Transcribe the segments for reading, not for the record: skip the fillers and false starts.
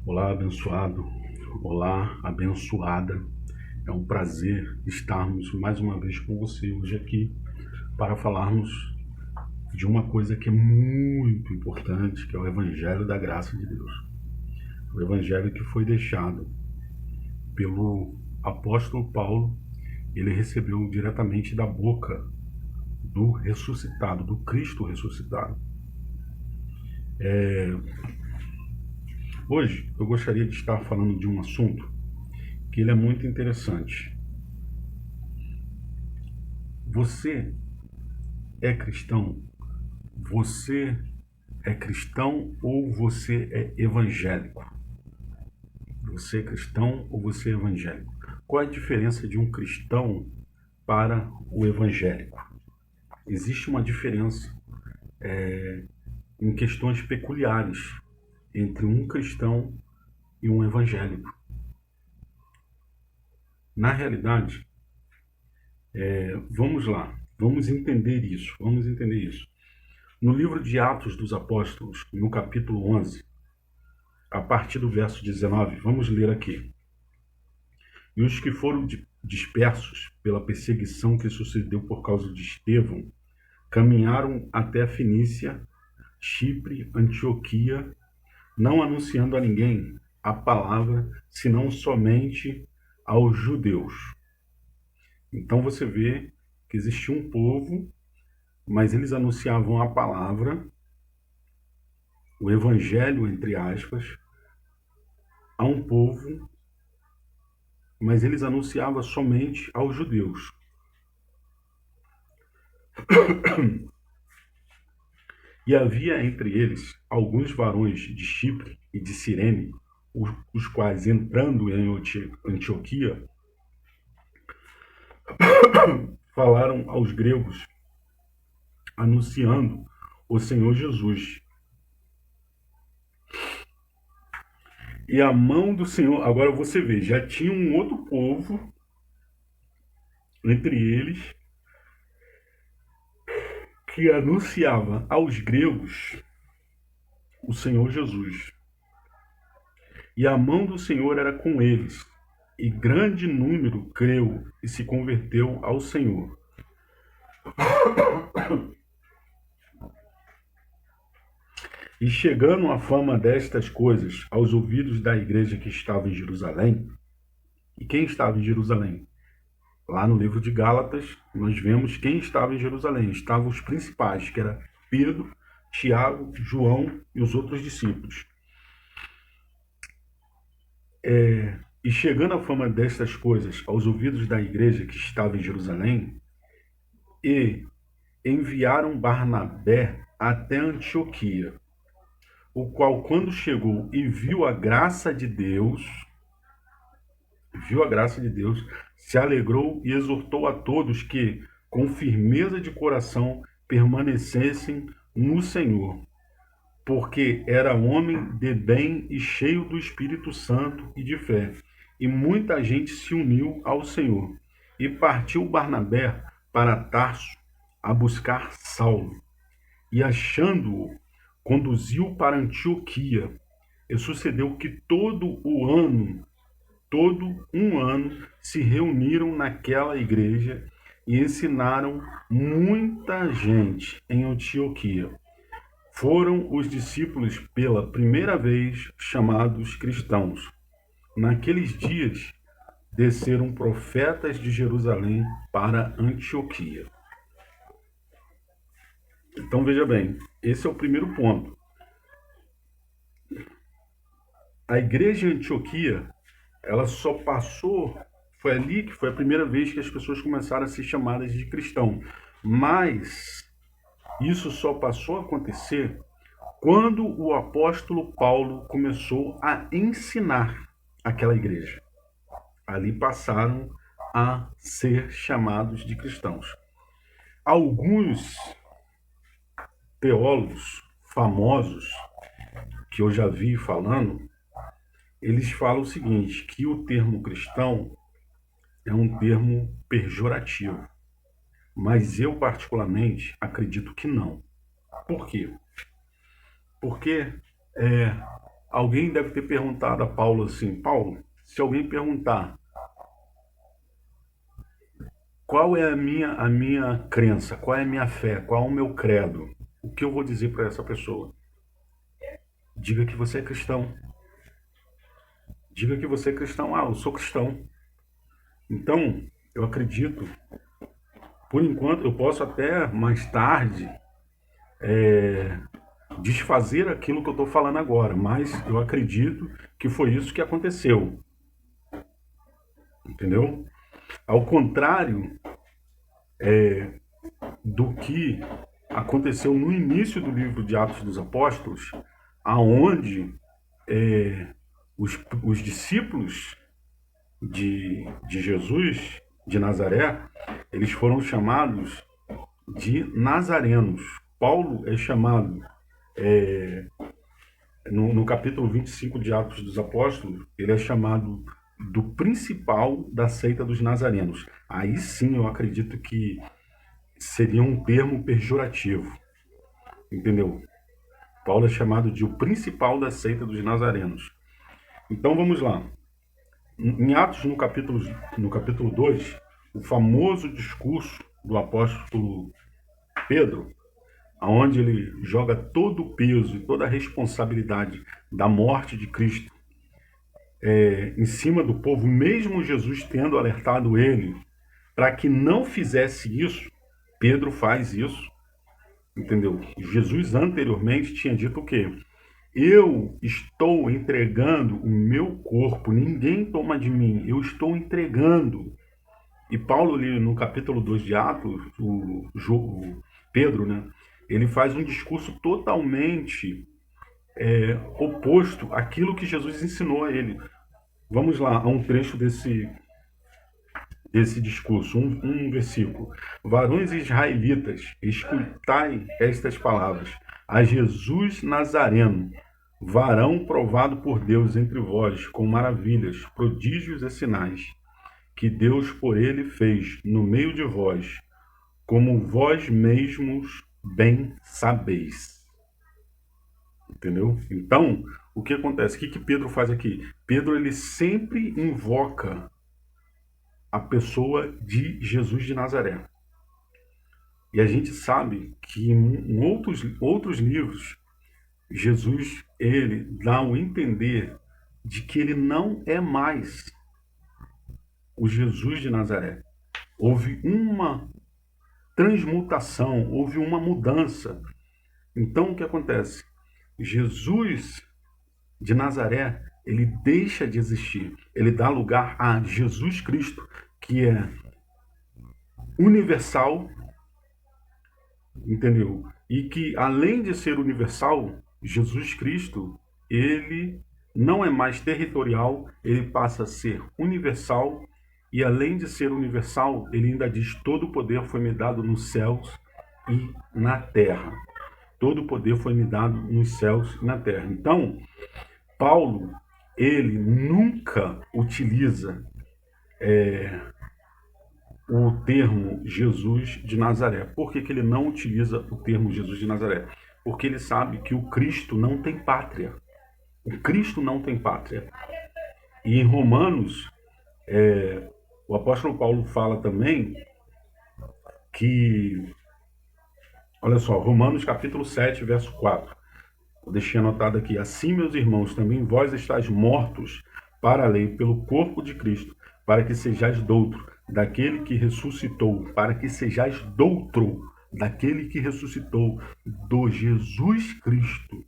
Olá, abençoado. Olá, abençoada. É um prazer estarmos mais uma vez com você hoje aqui para falarmos de uma coisa que é muito importante, que é o Evangelho da Graça de Deus. O Evangelho que foi deixado pelo apóstolo Paulo, ele recebeu diretamente da boca do ressuscitado, do Cristo ressuscitado. Hoje eu gostaria de estar falando de um assunto que ele é muito interessante. Você é cristão? Você é cristão ou você é evangélico? Você é cristão ou você é evangélico? Qual a diferença de um cristão para o evangélico? Existe uma diferença em questões peculiares entre um cristão e um evangélico. Na realidade, vamos lá, vamos entender isso. No livro de Atos dos Apóstolos, no capítulo 11, a partir do verso 19, vamos ler aqui. E os que foram dispersos pela perseguição que sucedeu por causa de Estevão, caminharam até a Fenícia, Chipre, Antioquia, não anunciando a ninguém a palavra, senão somente aos judeus. Então você vê que existia um povo, mas eles anunciavam a palavra, o evangelho, entre aspas, a um povo, mas eles anunciavam somente aos judeus. E havia entre eles alguns varões de Chipre e de Cirene, os quais, entrando em Antioquia, falaram aos gregos, anunciando o Senhor Jesus. E a mão do Senhor, agora você vê, já tinha um outro povo entre eles que anunciava aos gregos o Senhor Jesus. E a mão do Senhor era com eles, e grande número creu e se converteu ao Senhor. E chegando a fama destas coisas aos ouvidos da igreja que estava em Jerusalém, e quem estava em Jerusalém? Lá no livro de Gálatas, nós vemos quem estava em Jerusalém. Estavam os principais, que era Pedro, Tiago, João e os outros discípulos. E chegando a fama destas coisas aos ouvidos da igreja que estava em Jerusalém, e enviaram Barnabé até Antioquia, o qual, quando chegou e viu a graça de Deus, se alegrou e exortou a todos que, com firmeza de coração, permanecessem no Senhor, porque era homem de bem e cheio do Espírito Santo e de fé. E muita gente se uniu ao Senhor. E partiu Barnabé para Tarso a buscar Saulo. E achando-o, conduziu para Antioquia. E sucedeu que todo um ano, se reuniram naquela igreja e ensinaram muita gente em Antioquia. Foram os discípulos pela primeira vez chamados cristãos. Naqueles dias, desceram profetas de Jerusalém para Antioquia. Então veja bem, esse é o primeiro ponto. A igreja de Antioquia, ela só passou, foi ali que foi a primeira vez que as pessoas começaram a ser chamadas de cristão. Mas isso só passou a acontecer quando o apóstolo Paulo começou a ensinar aquela igreja. Ali passaram a ser chamados de cristãos. Alguns teólogos famosos que eu já vi falando, eles falam o seguinte, que o termo cristão é um termo pejorativo. Mas eu, particularmente, acredito que não. Por quê? Porque Alguém deve ter perguntado a Paulo assim: Paulo, se alguém perguntar qual é a minha crença, qual é a minha fé, qual é o meu credo, o que eu vou dizer para essa pessoa? Diga que você é cristão. Diga que você é cristão. Ah, eu sou cristão. Então, eu acredito, por enquanto, eu posso até mais tarde desfazer aquilo que eu estou falando agora, mas eu acredito que foi isso que aconteceu, entendeu? Ao contrário do que aconteceu no início do livro de Atos dos Apóstolos, aonde os discípulos de Jesus de Nazaré, eles foram chamados de nazarenos. Paulo é chamado, no capítulo 25 de Atos dos Apóstolos, ele é chamado do principal da seita dos nazarenos. Aí sim eu acredito que seria um termo pejorativo, entendeu? Paulo é chamado de o principal da seita dos nazarenos. Então vamos lá. Em Atos, no capítulo 2, o famoso discurso do apóstolo Pedro, onde ele joga todo o peso e toda a responsabilidade da morte de Cristo em cima do povo, mesmo Jesus tendo alertado ele para que não fizesse isso. Pedro faz isso, entendeu? Jesus anteriormente tinha dito o quê? Eu estou entregando o meu corpo, ninguém toma de mim, eu estou entregando. E Paulo, ali no capítulo 2 de Atos, o Pedro, né, ele faz um discurso totalmente oposto àquilo que Jesus ensinou a ele. Vamos lá, a um trecho desse discurso, um versículo. Varões israelitas, escutai estas palavras. A Jesus Nazareno, varão provado por Deus entre vós, com maravilhas, prodígios e sinais, que Deus por ele fez no meio de vós, como vós mesmos bem sabeis. Entendeu? Então, o que acontece? O que Pedro faz aqui? Pedro, ele sempre invoca a pessoa de Jesus de Nazaré. E a gente sabe que em outros livros, Jesus, ele dá o entender de que ele não é mais o Jesus de Nazaré. Houve uma transmutação, houve uma mudança. Então, o que acontece? Jesus de Nazaré, ele deixa de existir. Ele dá lugar a Jesus Cristo, que é universal, entendeu? E que, além de ser universal, Jesus Cristo, ele não é mais territorial, ele passa a ser universal, e além de ser universal, ele ainda diz: todo o poder foi me dado nos céus e na terra. Todo o poder foi me dado nos céus e na terra. Então, Paulo, ele nunca utiliza o termo Jesus de Nazaré. Por que ele não utiliza o termo Jesus de Nazaré? Porque ele sabe que o Cristo não tem pátria. O Cristo não tem pátria. E em Romanos, o apóstolo Paulo fala também que, olha só, Romanos capítulo 7, verso 4. Eu deixei anotado aqui: assim, meus irmãos, também vós estáis mortos para a lei pelo corpo de Cristo, para que sejais doutro daquele que ressuscitou, para que sejais doutro daquele que ressuscitou, do Jesus Cristo,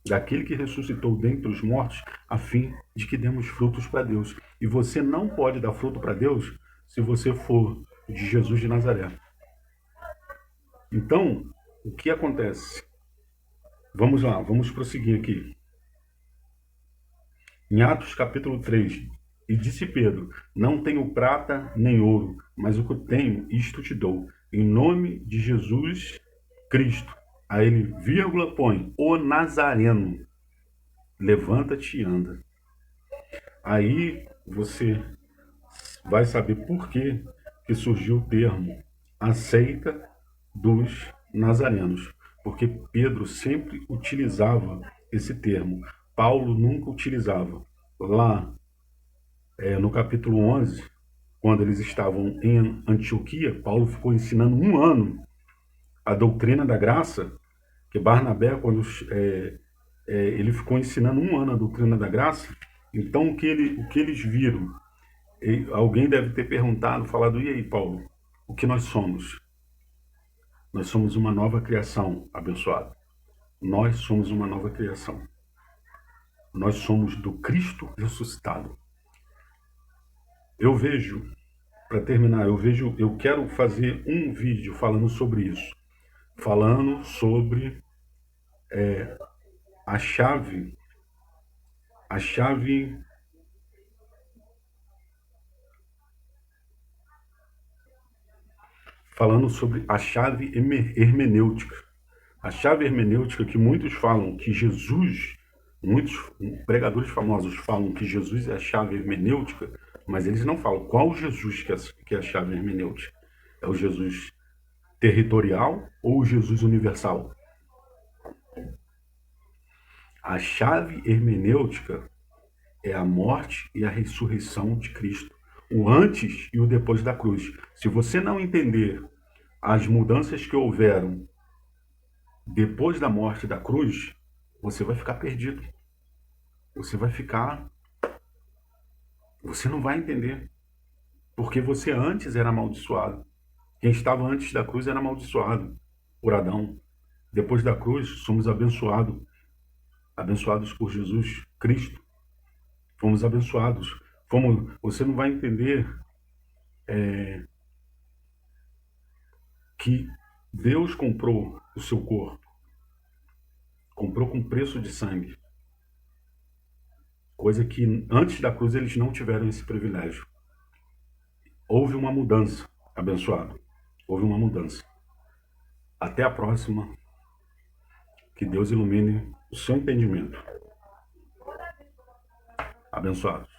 daquele que ressuscitou dentre os mortos, a fim de que demos frutos para Deus. E você não pode dar fruto para Deus se você for de Jesus de Nazaré. Então, o que acontece? Vamos lá, vamos prosseguir aqui. Em Atos capítulo 3, e disse Pedro: não tenho prata nem ouro, mas o que eu tenho, isto te dou. Em nome de Jesus Cristo. A ele, vírgula, põe: o Nazareno, levanta-te e anda. Aí você vai saber por que surgiu o termo a seita dos nazarenos. Porque Pedro sempre utilizava esse termo Paulo nunca utilizava. Lá no capítulo 11, quando eles estavam em Antioquia, Paulo ficou ensinando um ano a doutrina da graça, que Barnabé, quando ele ficou ensinando um ano a doutrina da graça. Então, o que eles viram? Alguém deve ter perguntado, falado: e aí, Paulo, o que nós somos? Nós somos uma nova criação, abençoado. Nós somos uma nova criação. Nós somos do Cristo ressuscitado. Eu vejo, para terminar, eu quero fazer um vídeo falando sobre isso. Falando sobre a chave falando sobre a chave hermenêutica. A chave hermenêutica que muitos falam que Jesus, muitos pregadores famosos falam que Jesus é a chave hermenêutica, mas eles não falam qual Jesus que é a chave hermenêutica. É o Jesus territorial ou o Jesus universal? A chave hermenêutica é a morte e a ressurreição de Cristo, o antes e o depois da cruz. Se você não entender as mudanças que houveram depois da morte da cruz, você vai ficar perdido. Você não vai entender. Porque você antes era amaldiçoado. Quem estava antes da cruz era amaldiçoado por Adão. Depois da cruz, somos abençoados por Jesus Cristo. Fomos abençoados. Você não vai entender que Deus comprou o seu corpo. Comprou com preço de sangue. Coisa que antes da cruz eles não tiveram esse privilégio. Houve uma mudança, abençoado. Houve uma mudança. Até a próxima. Que Deus ilumine o seu entendimento. Abençoado.